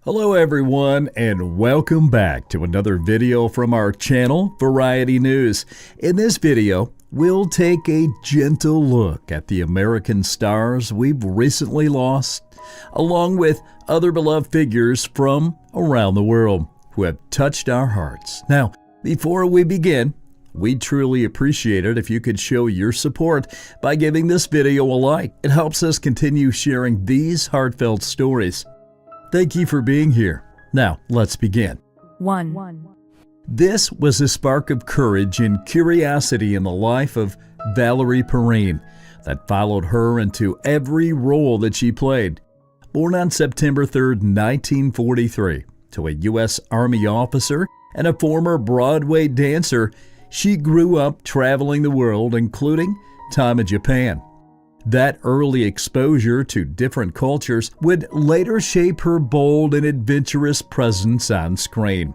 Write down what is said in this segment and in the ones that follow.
Hello everyone, and welcome back to another video from our channel, Variety News. In this video, we'll take a gentle look at the American stars we've recently lost, along with other beloved figures from around the world who have touched our hearts. Now, before we begin, we'd truly appreciate it if you could show your support by giving this video a like. It helps us continue sharing these heartfelt stories. Thank you for being here. Now, let's begin. 1. This was a spark of courage and curiosity in the life of Valerie Perrine that followed her into every role that she played. Born on September 3, 1943, to a U.S. Army officer and a former Broadway dancer, she grew up traveling the world, including time in Japan. That early exposure to different cultures would later shape her bold and adventurous presence on screen.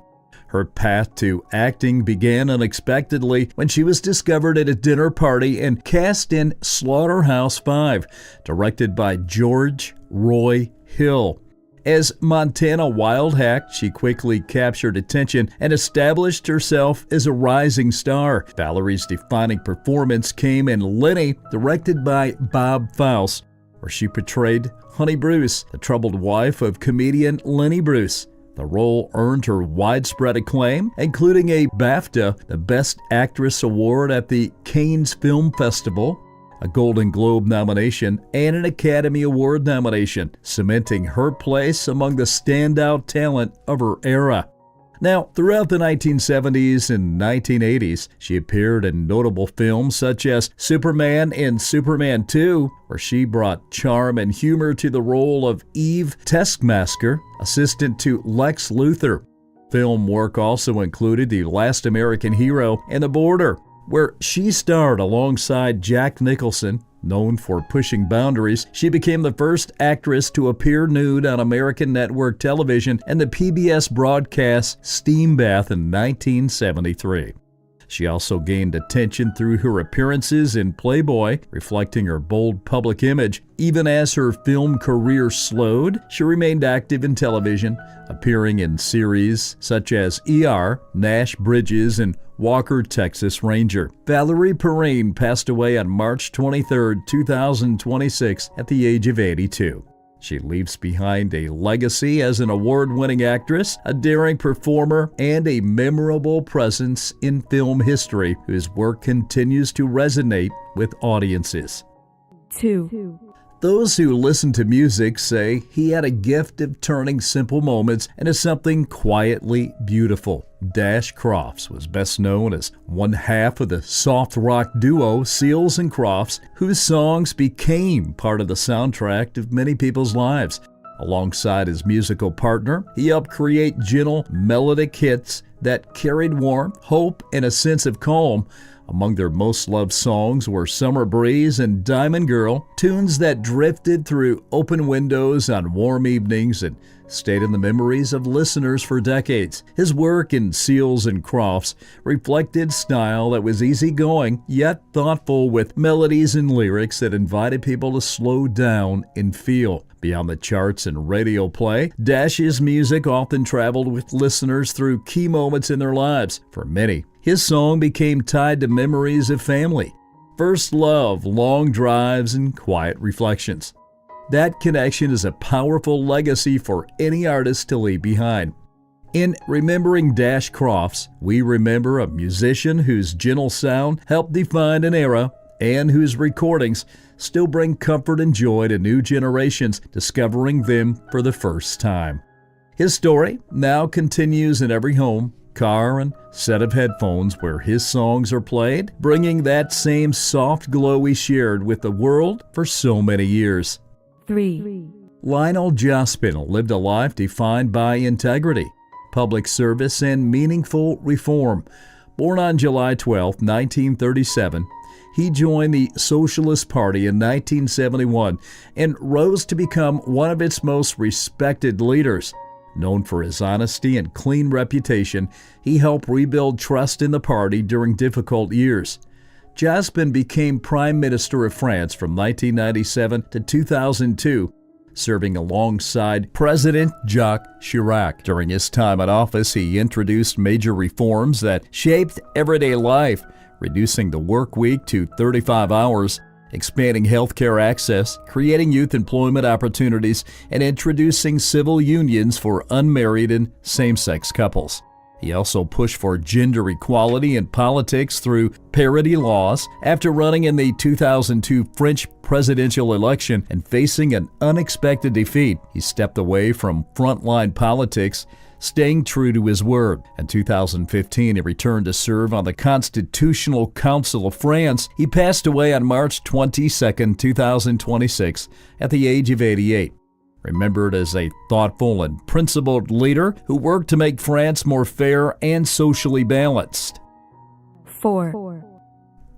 Her path to acting began unexpectedly when she was discovered at a dinner party and cast in Slaughterhouse-Five, directed by George Roy Hill. As Montana Wild Hack, she quickly captured attention and established herself as a rising star. Valerie's defining performance came in Lenny, directed by Bob Fouse, where she portrayed Honey Bruce, the troubled wife of comedian Lenny Bruce. The role earned her widespread acclaim, including a BAFTA, the Best Actress Award at the Cannes Film Festival, a Golden Globe nomination, and an Academy Award nomination, cementing her place among the standout talent of her era. Now, throughout the 1970s and 1980s, she appeared in notable films such as Superman and Superman 2, where she brought charm and humor to the role of Eve Taskmaster, assistant to Lex Luthor. Film work also included The Last American Hero and The Border, where she starred alongside Jack Nicholson. Known for pushing boundaries, she became the first actress to appear nude on American network television and the PBS broadcast Steam Bath in 1973. She also gained attention through her appearances in Playboy, reflecting her bold public image. Even as her film career slowed, she remained active in television, appearing in series such as ER, Nash Bridges, and Walker, Texas Ranger. Valerie Pereine passed away on March 23, 2026, at the age of 82. She leaves behind a legacy as an award-winning actress, a daring performer, and a memorable presence in film history whose work continues to resonate with audiences. 2. Those who listen to music say he had a gift of turning simple moments into something quietly beautiful. Dash Crofts was best known as one half of the soft rock duo Seals and Crofts, whose songs became part of the soundtrack of many people's lives. Alongside his musical partner, he helped create gentle, melodic hits that carried warmth, hope, and a sense of calm. Among their most loved songs were Summer Breeze and Diamond Girl, tunes that drifted through open windows on warm evenings and stayed in the memories of listeners for decades. His work in Seals and Crofts reflected style that was easygoing yet thoughtful, with melodies and lyrics that invited people to slow down and feel. Beyond the charts and radio play, Dash's music often traveled with listeners through key moments in their lives. For many, his song became tied to memories of family, first love, long drives, and quiet reflections. That connection is a powerful legacy for any artist to leave behind. In remembering Dash Crofts, we remember a musician whose gentle sound helped define an era and whose recordings still bring comfort and joy to new generations discovering them for the first time. His story now continues in every home, car, and set of headphones where his songs are played, bringing that same soft glow he shared with the world for so many years. 3. Lionel Jospin lived a life defined by integrity, public service, and meaningful reform. Born on July 12, 1937, he joined the Socialist Party in 1971 and rose to become one of its most respected leaders. Known for his honesty and clean reputation, he helped rebuild trust in the party during difficult years. Jospin became Prime Minister of France from 1997 to 2002, serving alongside President Jacques Chirac. During his time in office, he introduced major reforms that shaped everyday life, reducing the work week to 35 hours, expanding healthcare access, creating youth employment opportunities, and introducing civil unions for unmarried and same-sex couples. He also pushed for gender equality in politics through parity laws. After running in the 2002 French presidential election and facing an unexpected defeat, he stepped away from frontline politics, staying true to his word. In 2015, he returned to serve on the Constitutional Council of France. He passed away on March 22, 2026, at the age of 88. Remembered as a thoughtful and principled leader who worked to make France more fair and socially balanced. 4.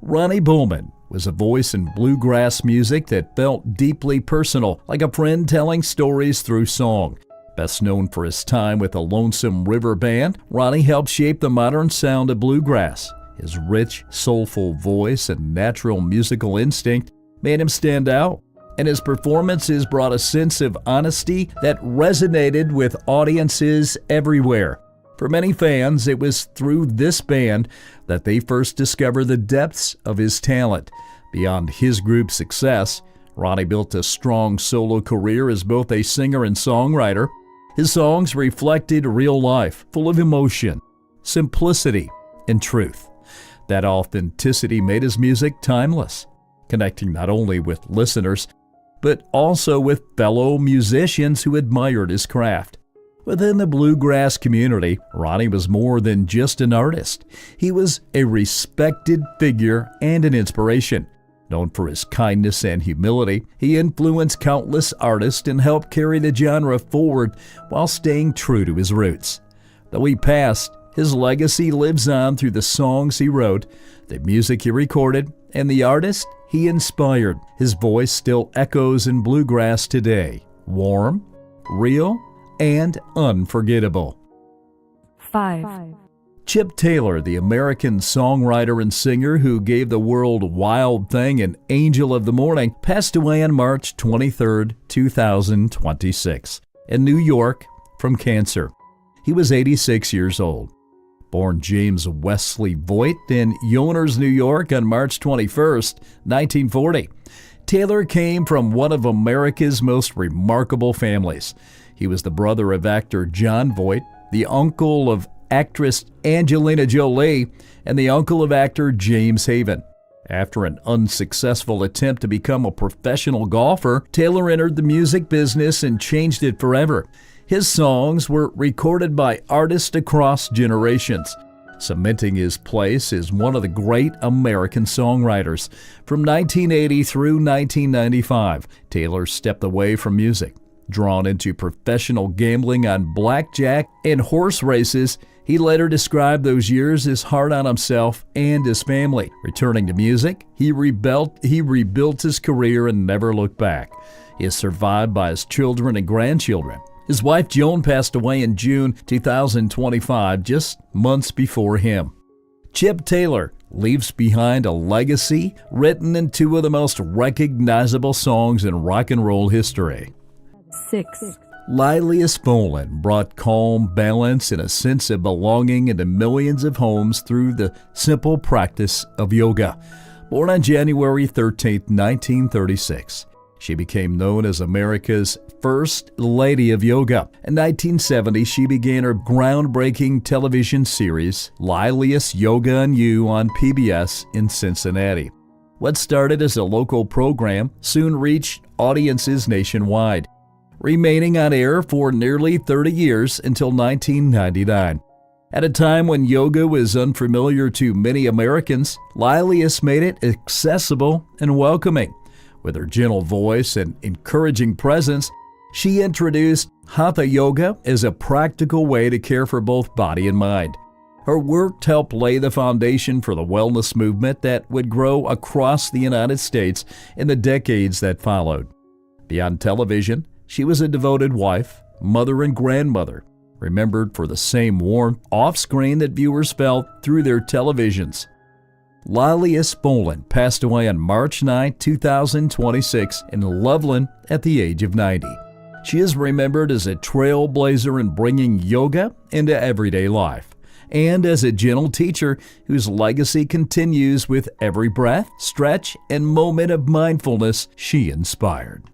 Ronnie Bowman was a voice in bluegrass music that felt deeply personal, like a friend telling stories through song. Best known for his time with the Lonesome River Band, Ronnie helped shape the modern sound of bluegrass. His rich, soulful voice and natural musical instinct made him stand out, and his performances brought a sense of honesty that resonated with audiences everywhere. For many fans, it was through this band that they first discovered the depths of his talent. Beyond his group's success, Ronnie built a strong solo career as both a singer and songwriter. His songs reflected real life, full of emotion, simplicity, and truth. That authenticity made his music timeless, connecting not only with listeners, but also with fellow musicians who admired his craft. Within the bluegrass community, Ronnie was more than just an artist. He was a respected figure and an inspiration. Known for his kindness and humility, he influenced countless artists and helped carry the genre forward while staying true to his roots. Though he passed, his legacy lives on through the songs he wrote, the music he recorded, and the artists he inspired. His voice still echoes in bluegrass today, warm, real, and unforgettable. 5. Chip Taylor, the American songwriter and singer who gave the world Wild Thing and Angel of the Morning, passed away on March 23, 2026, in New York from cancer. He was 86 years old. Born James Wesley Voigt in Yonkers, New York on March 21, 1940. Taylor came from one of America's most remarkable families. He was the brother of actor Jon Voight, the uncle of actress Angelina Jolie, and the uncle of actor James Haven. After an unsuccessful attempt to become a professional golfer, Taylor entered the music business and changed it forever. His songs were recorded by artists across generations, cementing his place as one of the great American songwriters. From 1980 through 1995, Taylor stepped away from music. Drawn into professional gambling on blackjack and horse races, he later described those years as hard on himself and his family. Returning to music, he rebuilt his career and never looked back. He is survived by his children and grandchildren. His wife Joan passed away in June 2025, just months before him. Chip Taylor leaves behind a legacy written in two of the most recognizable songs in rock and roll history. 6. Lilias Folan brought calm, balance, and a sense of belonging into millions of homes through the simple practice of yoga. Born on January 13, 1936, she became known as America's First Lady of Yoga. In 1970, she began her groundbreaking television series, Lilias Yoga and You, on PBS in Cincinnati. What started as a local program soon reached audiences nationwide, remaining on air for nearly 30 years until 1999. At a time when yoga was unfamiliar to many Americans, Lilias made it accessible and welcoming. With her gentle voice and encouraging presence, she introduced Hatha Yoga as a practical way to care for both body and mind. Her work helped lay the foundation for the wellness movement that would grow across the United States in the decades that followed. Beyond television, she was a devoted wife, mother, and grandmother, remembered for the same warmth off-screen that viewers felt through their televisions. Lias Bolan passed away on March 9, 2026 in Loveland at the age of 90. She is remembered as a trailblazer in bringing yoga into everyday life, and as a gentle teacher whose legacy continues with every breath, stretch, and moment of mindfulness she inspired.